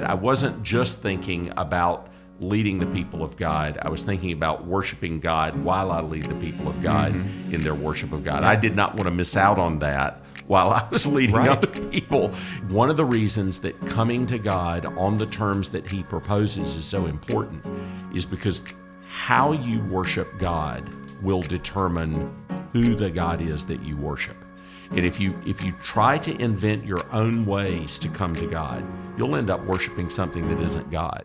I wasn't just thinking about leading the people of God. I was thinking about worshiping God while I lead the people of God in their worship of God. I did not want to miss out on that while I was leading other people. One of the reasons that coming to God on the terms that He proposes is so important is because how you worship God will determine who the God is that you worship. And if you try to invent your own ways to come to God, you'll end up worshiping something that isn't God.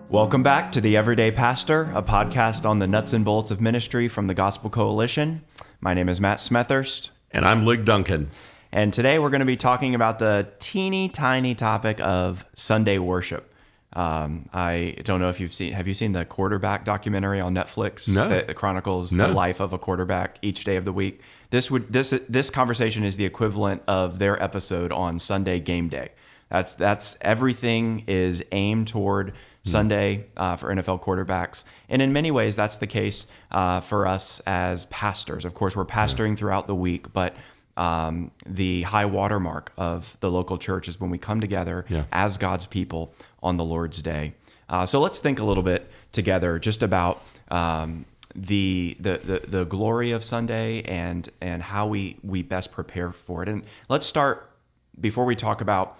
Welcome back to The Everyday Pastor, a podcast on the nuts and bolts of ministry from the Gospel Coalition. My name is Matt Smethurst. And I'm Luke Duncan. And today we're going to be talking about the teeny tiny topic of Sunday worship. I don't know if have you seen the quarterback documentary on Netflix? No. That chronicles the life of a quarterback each day of the week. This conversation is the equivalent of their episode on Sunday game day. That's everything is aimed toward Sunday for NFL quarterbacks. And in many ways, that's the case for us as pastors. Of course, we're pastoring throughout the week, but the high watermark of the local church is when we come together as God's people on the Lord's Day. So let's think a little bit together just about the glory of Sunday and how we best prepare for it. And let's start, before we talk about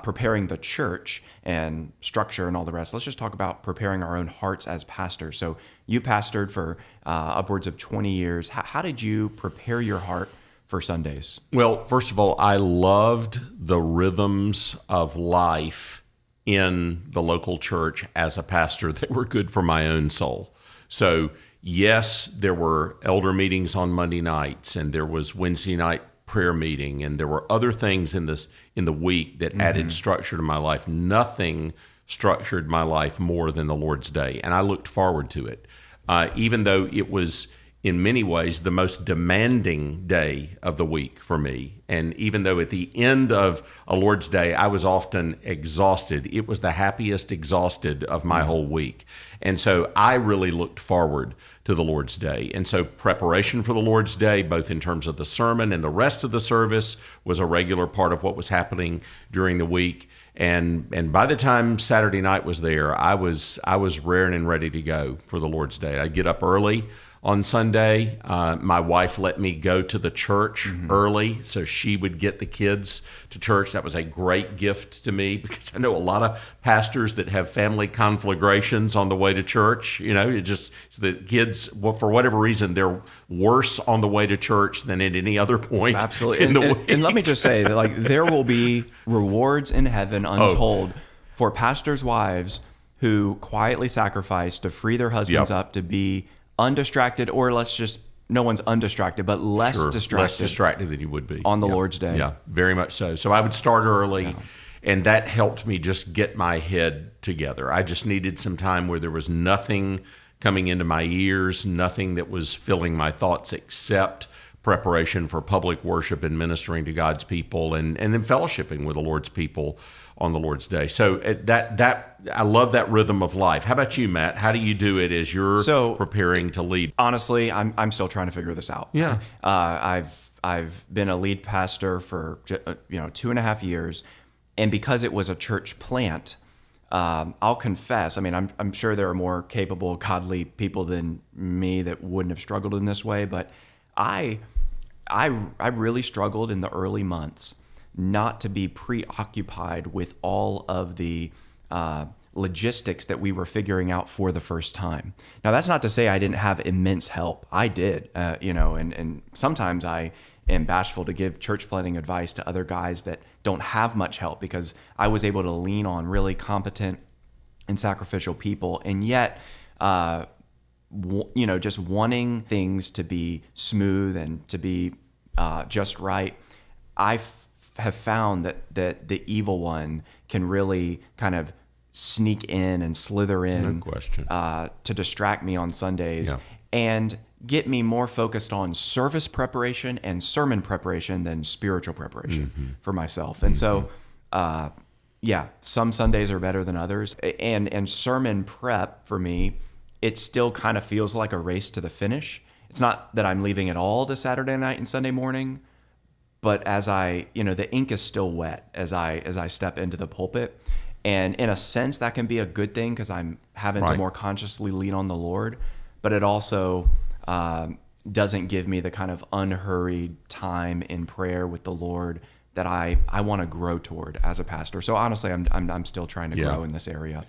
preparing the church and structure and all the rest, let's just talk about preparing our own hearts as pastors. So you pastored for upwards of 20 years. How did you prepare your heart for Sundays? Well, first of all, I loved the rhythms of life in the local church as a pastor that were good for my own soul. So yes, there were elder meetings on Monday nights, and there was Wednesday night prayer meeting, and there were other things in the week that added structure to my life. Nothing structured my life more than the Lord's Day, and I looked forward to it. Even though it was in many ways the most demanding day of the week for me, and even though at the end of a Lord's Day I was often exhausted, it was the happiest exhausted of my whole week. And so I really looked forward to the Lord's Day. And so preparation for the Lord's Day, both in terms of the sermon and the rest of the service, was a regular part of what was happening during the week. And by the time Saturday night was there, I was raring and ready to go for the Lord's Day. I'd get up early on Sunday. My wife let me go to the church early so she would get the kids to church. That was a great gift to me because I know a lot of pastors that have family conflagrations on the way to church. You know, it just, the kids, well, for whatever reason, they're worse on the way to church than at any other point. Absolutely. In the week. And let me just say that, like, there will be rewards in heaven untold for pastors' wives who quietly sacrifice to free their husbands up to be undistracted, or no one's undistracted, but less distracted than you would be on the Lord's Day. Yeah, very much so. So I would start early, and that helped me just get my head together. I just needed some time where there was nothing coming into my ears, nothing that was filling my thoughts except preparation for public worship and ministering to God's people, and then fellowshipping with the Lord's people on the Lord's Day. So that I love that rhythm of life. How about you, Matt? How do you do it as you're preparing to lead? Honestly, I'm still trying to figure this out. Yeah. I've been a lead pastor for 2.5 years, and because it was a church plant, I'll confess. I mean, I'm sure there are more capable, godly people than me that wouldn't have struggled in this way, but I really struggled in the early months not to be preoccupied with all of the logistics that we were figuring out for the first time. Now, that's not to say I didn't have immense help. I did, and sometimes I am bashful to give church planting advice to other guys that don't have much help, because I was able to lean on really competent and sacrificial people. And yet, just wanting things to be smooth and to be just right, I have found that the evil one can really kind of sneak in and slither in, no question, to distract me on Sundays and get me more focused on service preparation and sermon preparation than spiritual preparation for myself. And so, some Sundays are better than others. And sermon prep for me, it still kind of feels like a race to the finish. it's not that I'm leaving it all to Saturday night and Sunday morning, but as I, the ink is still wet as I step into the pulpit. And in a sense, that can be a good thing because I'm having to more consciously lean on the Lord, but it also doesn't give me the kind of unhurried time in prayer with the Lord that I want to grow toward as a pastor. So honestly, I'm still trying to grow in this area.